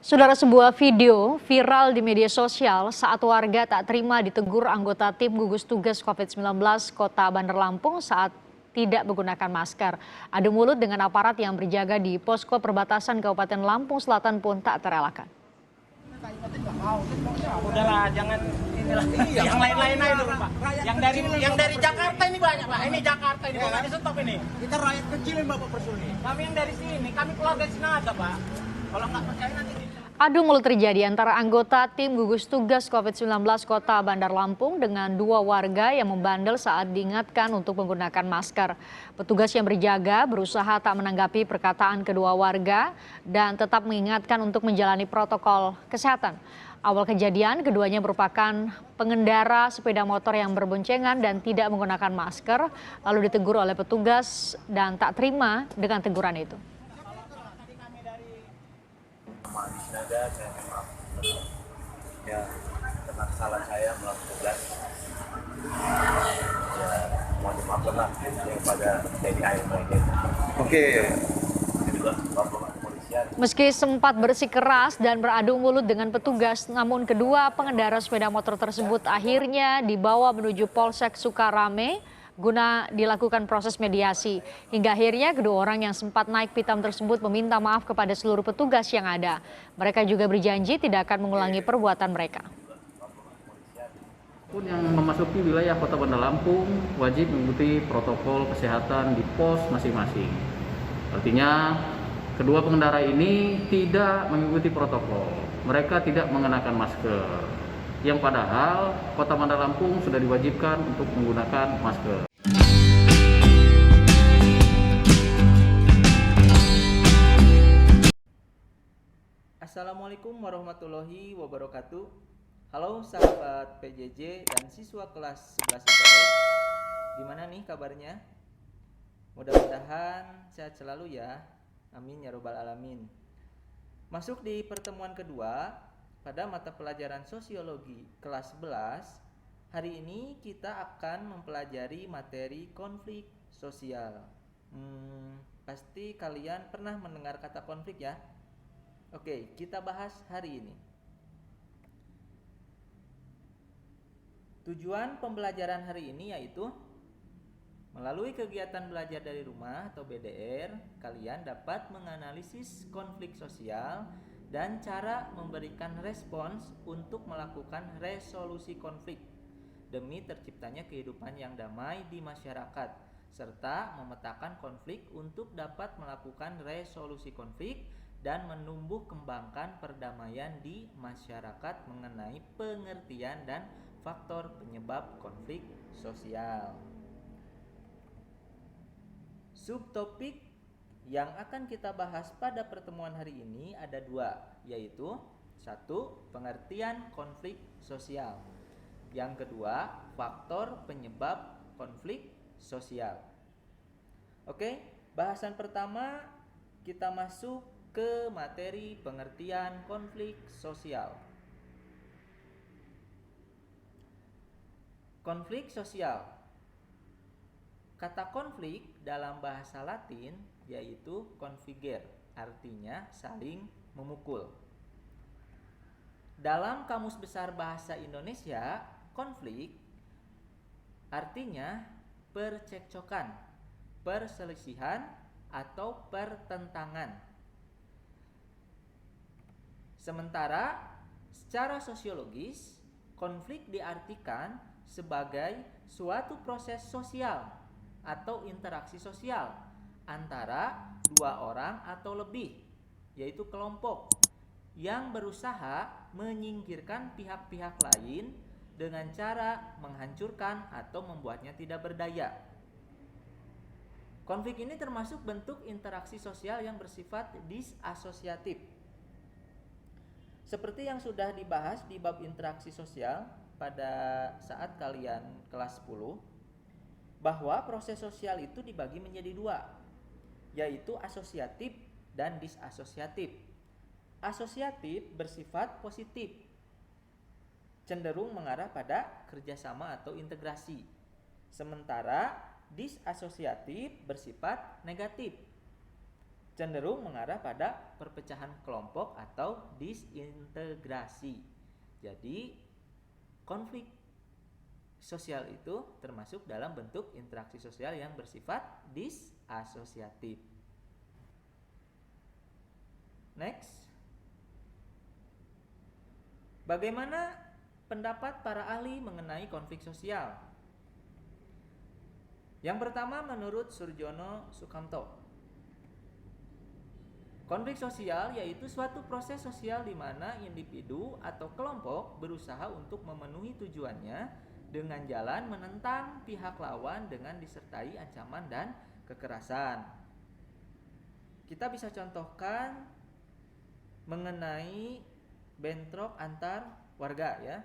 Saudara, sebuah video viral di media sosial saat warga tak terima ditegur anggota tim gugus tugas COVID-19 Kota Bandar Lampung saat tidak menggunakan masker. Adu mulut dengan aparat yang berjaga di posko perbatasan Kabupaten Lampung Selatan pun tak terelakkan. Udahlah, jangan inilah. Yang lain-lain aja dulu, Pak. Yang dari Jakarta ini banyak, Pak. Ini Jakarta ini, Pak. Di stop ini. Kita rakyat kecil ini, Bapak Persuni. Kami yang dari sini, kami keluarga di sini ada, Pak. Kalau nggak percaya nanti Adu mulut terjadi antara anggota tim gugus tugas COVID-19 Kota Bandar Lampung dengan dua warga yang membandel saat diingatkan untuk menggunakan masker. Petugas yang berjaga berusaha tak menanggapi perkataan kedua warga dan tetap mengingatkan untuk menjalani protokol kesehatan. Awal kejadian, keduanya merupakan pengendara sepeda motor yang berboncengan dan tidak menggunakan masker, lalu ditegur oleh petugas dan tak terima dengan teguran itu. Saya memang ya karena kesalahan saya melakukan tugas ya mohon dimaafkan lah daripada TNI air ini. Oke. Juga Bapak Kepolisian. Meski sempat bersikeras dan beradu mulut dengan petugas, namun kedua pengendara sepeda motor tersebut akhirnya dibawa menuju Polsek Sukarame guna dilakukan proses mediasi. Hingga akhirnya kedua orang yang sempat naik pitam tersebut meminta maaf kepada seluruh petugas yang ada. Mereka juga berjanji tidak akan mengulangi perbuatan mereka. Pun yang memasuki wilayah Kota Bandar Lampung wajib mengikuti protokol kesehatan di pos masing-masing. Artinya kedua pengendara ini tidak mengikuti protokol. Mereka tidak mengenakan masker. Yang padahal Kota Bandar Lampung sudah diwajibkan untuk menggunakan masker. Assalamualaikum warahmatullahi wabarakatuh. Halo sahabat PJJ dan siswa kelas 11 IPS. Gimana nih kabarnya? Mudah-mudahan sehat selalu ya. Amin ya robbal alamin. Masuk di pertemuan kedua pada mata pelajaran sosiologi kelas 11. Hari ini kita akan mempelajari materi konflik sosial. Pasti kalian pernah mendengar kata konflik ya? Oke, kita bahas hari ini. Tujuan pembelajaran hari ini yaitu melalui kegiatan belajar dari rumah atau BDR, kalian dapat menganalisis konflik sosial dan cara memberikan respons untuk melakukan resolusi konflik demi terciptanya kehidupan yang damai di masyarakat, serta memetakan konflik untuk dapat melakukan resolusi konflik dan menumbuh kembangkan perdamaian di masyarakat mengenai pengertian dan faktor penyebab konflik sosial. Subtopik yang akan kita bahas pada pertemuan hari ini ada dua, yaitu satu, pengertian konflik sosial. Yang kedua, faktor penyebab konflik sosial. Oke, bahasan pertama kita masuk ke materi pengertian konflik sosial. Konflik sosial. Kata konflik dalam bahasa Latin yaitu configere, artinya saling memukul. Dalam Kamus Besar Bahasa Indonesia, konflik artinya percekcokan, perselisihan, atau pertentangan. Sementara secara sosiologis, konflik diartikan sebagai suatu proses sosial atau interaksi sosial antara dua orang atau lebih, yaitu kelompok, yang berusaha menyingkirkan pihak-pihak lain dengan cara menghancurkan atau membuatnya tidak berdaya. Konflik ini termasuk bentuk interaksi sosial yang bersifat disasosiatif. Seperti yang sudah dibahas di bab interaksi sosial pada saat kalian kelas 10, bahwa proses sosial itu dibagi menjadi dua, yaitu asosiatif dan disasosiatif. Asosiatif bersifat positif, cenderung mengarah pada kerjasama atau integrasi. Sementara disasosiatif bersifat negatif, cenderung mengarah pada perpecahan kelompok atau disintegrasi. Jadi konflik sosial itu termasuk dalam bentuk interaksi sosial yang bersifat disasosiatif. Next. Bagaimana pendapat para ahli mengenai konflik sosial? Yang pertama, menurut Surjono Sukamto, konflik sosial yaitu suatu proses sosial di mana individu atau kelompok berusaha untuk memenuhi tujuannya dengan jalan menentang pihak lawan dengan disertai ancaman dan kekerasan. Kita bisa contohkan mengenai bentrok antar warga ya.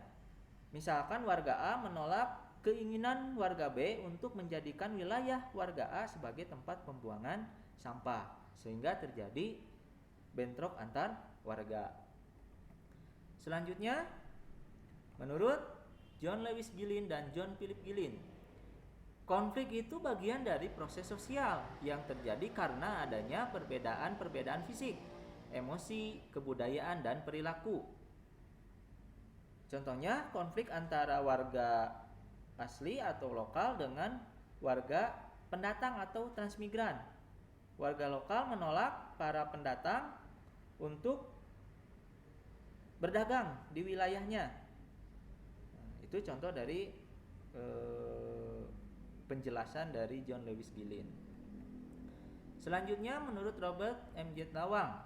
Misalkan warga A menolak keinginan warga B untuk menjadikan wilayah warga A sebagai tempat pembuangan sampah, sehingga terjadi bentrok antar warga. Selanjutnya, menurut John Lewis Gillin dan John Philip Gillin, konflik itu bagian dari proses sosial yang terjadi karena adanya perbedaan fisik, emosi, kebudayaan, dan perilaku. Contohnya, konflik antara warga asli atau lokal dengan warga pendatang atau transmigran. Warga lokal menolak para pendatang untuk berdagang di wilayahnya. Itu contoh dari penjelasan dari John Lewis Gillin. Selanjutnya, menurut Robert M. J. Lawang,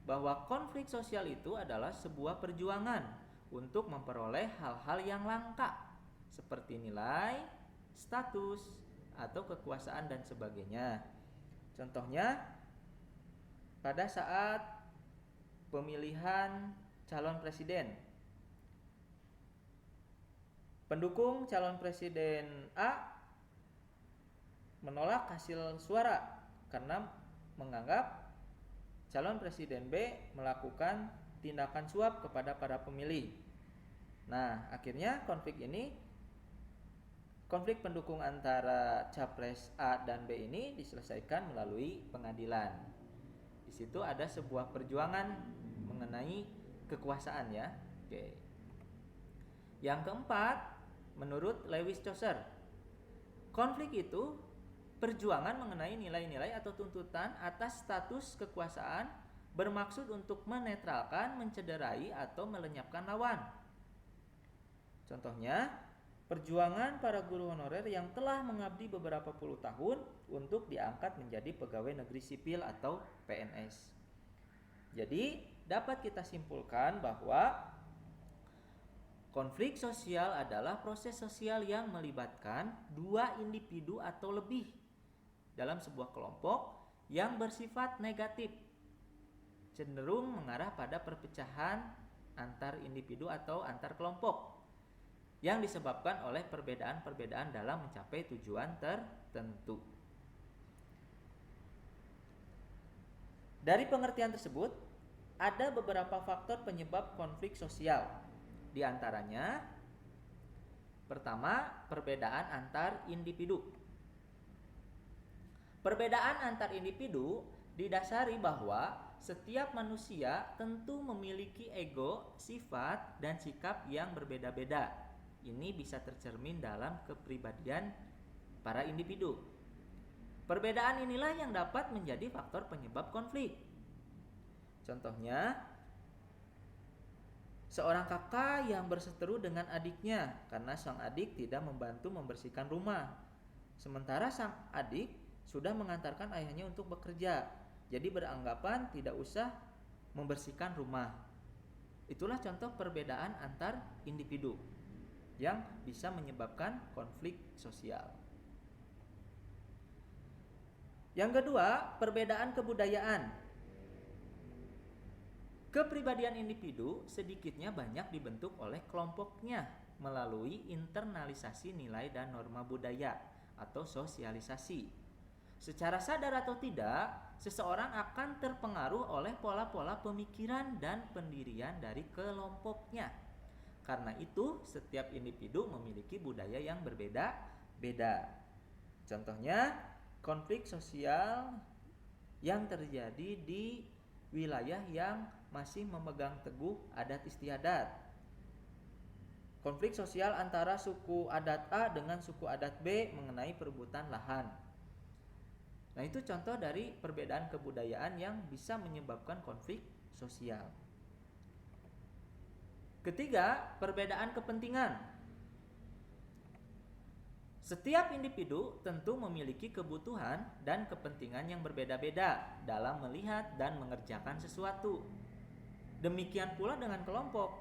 bahwa konflik sosial itu adalah sebuah perjuangan untuk memperoleh hal-hal yang langka seperti nilai, status, atau kekuasaan dan sebagainya. Contohnya, pada saat pemilihan calon presiden, pendukung calon presiden A menolak hasil suara karena menganggap calon presiden B melakukan tindakan suap kepada para pemilih. Nah, akhirnya konflik pendukung antara capres A dan B ini diselesaikan melalui pengadilan. Di situ ada sebuah perjuangan mengenai kekuasaan ya. Oke. Yang keempat, menurut Lewis Chaucer, konflik itu perjuangan mengenai nilai-nilai atau tuntutan atas status kekuasaan bermaksud untuk menetralkan, mencederai, atau melenyapkan lawan. Contohnya, perjuangan para guru honorer yang telah mengabdi beberapa puluh tahun untuk diangkat menjadi pegawai negeri sipil atau PNS. Jadi, dapat kita simpulkan bahwa konflik sosial adalah proses sosial yang melibatkan dua individu atau lebih dalam sebuah kelompok yang bersifat negatif, cenderung mengarah pada perpecahan antar individu atau antar kelompok yang disebabkan oleh perbedaan-perbedaan dalam mencapai tujuan tertentu. Dari pengertian tersebut, ada beberapa faktor penyebab konflik sosial. Di antaranya, pertama, perbedaan antar individu. Perbedaan antar individu didasari bahwa setiap manusia tentu memiliki ego, sifat, dan sikap yang berbeda-beda. Ini bisa tercermin dalam kepribadian para individu. Perbedaan inilah yang dapat menjadi faktor penyebab konflik. Contohnya, seorang kakak yang berseteru dengan adiknya karena sang adik tidak membantu membersihkan rumah, sementara sang adik sudah mengantarkan ayahnya untuk bekerja, jadi beranggapan tidak usah membersihkan rumah. Itulah contoh perbedaan antar individu yang bisa menyebabkan konflik sosial. Yang kedua, perbedaan kebudayaan. Kepribadian individu sedikitnya banyak dibentuk oleh kelompoknya melalui internalisasi nilai dan norma budaya atau sosialisasi. Secara sadar atau tidak, seseorang akan terpengaruh oleh pola-pola pemikiran dan pendirian dari kelompoknya. Karena itu, setiap individu memiliki budaya yang berbeda-beda. Contohnya, konflik sosial yang terjadi di wilayah yang masih memegang teguh adat istiadat. Konflik sosial antara suku adat A dengan suku adat B mengenai perebutan lahan. Nah, itu contoh dari perbedaan kebudayaan yang bisa menyebabkan konflik sosial. Ketiga, perbedaan kepentingan. Setiap individu tentu memiliki kebutuhan dan kepentingan yang berbeda-beda dalam melihat dan mengerjakan sesuatu. Demikian pula dengan kelompok,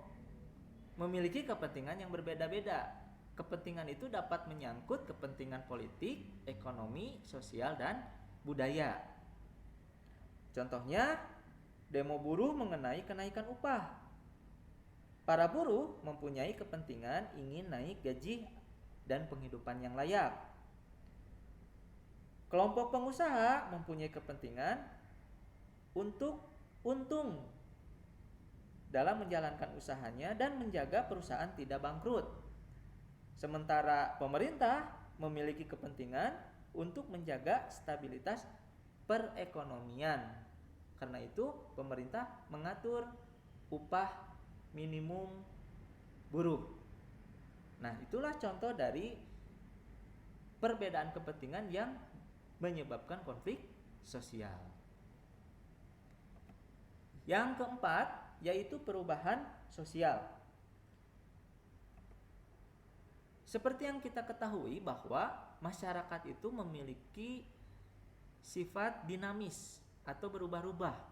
memiliki kepentingan yang berbeda-beda. Kepentingan itu dapat menyangkut kepentingan politik, ekonomi, sosial, dan budaya. Contohnya, demo buruh mengenai kenaikan upah. Para buruh mempunyai kepentingan ingin naik gaji dan penghidupan yang layak. Kelompok pengusaha mempunyai kepentingan untuk untung dalam menjalankan usahanya dan menjaga perusahaan tidak bangkrut. Sementara pemerintah memiliki kepentingan untuk menjaga stabilitas perekonomian. Karena itu, pemerintah mengatur upah minimum buruh. Nah, itulah contoh dari perbedaan kepentingan yang menyebabkan konflik sosial. Yang keempat, yaitu perubahan sosial. Seperti yang kita ketahui bahwa masyarakat itu memiliki sifat dinamis atau berubah-ubah.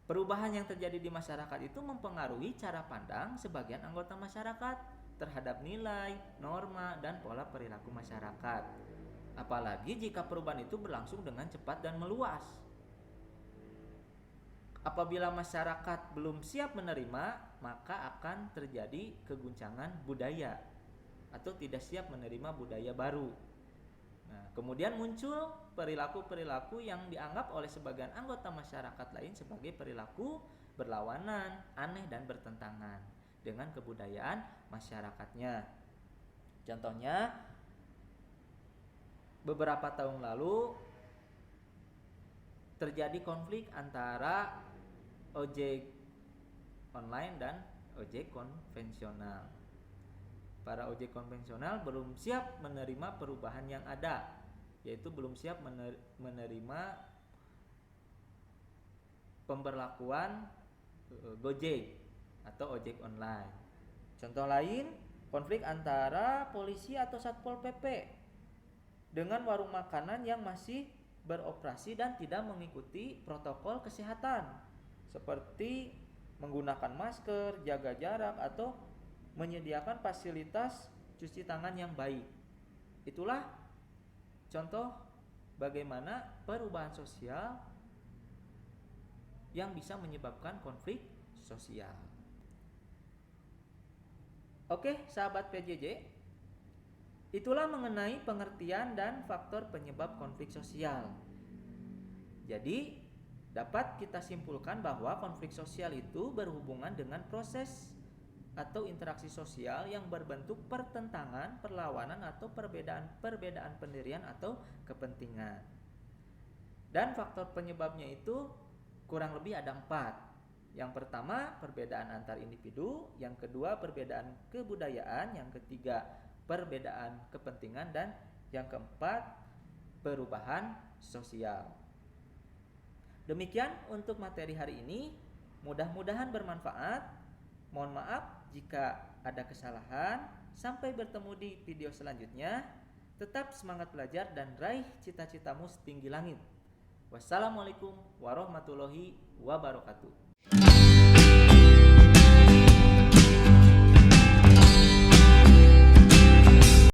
Perubahan yang terjadi di masyarakat itu mempengaruhi cara pandang sebagian anggota masyarakat terhadap nilai, norma, dan pola perilaku masyarakat. Apalagi jika perubahan itu berlangsung dengan cepat dan meluas. Apabila masyarakat belum siap menerima, maka akan terjadi keguncangan budaya atau tidak siap menerima budaya baru. Nah, kemudian muncul perilaku-perilaku yang dianggap oleh sebagian anggota masyarakat lain sebagai perilaku berlawanan, aneh, dan bertentangan dengan kebudayaan masyarakatnya. Contohnya, beberapa tahun lalu terjadi konflik antara ojek online dan ojek konvensional. Para ojek konvensional belum siap menerima perubahan yang ada, yaitu belum siap menerima pemberlakuan Gojek atau ojek online. Contoh lain, konflik antara polisi atau Satpol PP dengan warung makanan yang masih beroperasi dan tidak mengikuti protokol kesehatan seperti menggunakan masker, jaga jarak, atau menyediakan fasilitas cuci tangan yang baik. Itulah contoh bagaimana perubahan sosial yang bisa menyebabkan konflik sosial. Oke, sahabat PJJ, itulah mengenai pengertian dan faktor penyebab konflik sosial. Jadi, dapat kita simpulkan bahwa konflik sosial itu berhubungan dengan proses atau interaksi sosial yang berbentuk pertentangan, perlawanan, atau perbedaan pendirian atau kepentingan. Dan faktor penyebabnya itu kurang lebih ada 4. Yang pertama, perbedaan antar individu. Yang kedua, perbedaan kebudayaan. Yang ketiga, perbedaan kepentingan. Dan yang keempat, perubahan sosial. Demikian untuk materi hari ini. Mudah-mudahan bermanfaat. Mohon maaf jika ada kesalahan. Sampai bertemu di video selanjutnya. Tetap semangat belajar dan raih cita-citamu setinggi langit. Wassalamualaikum warahmatullahi wabarakatuh.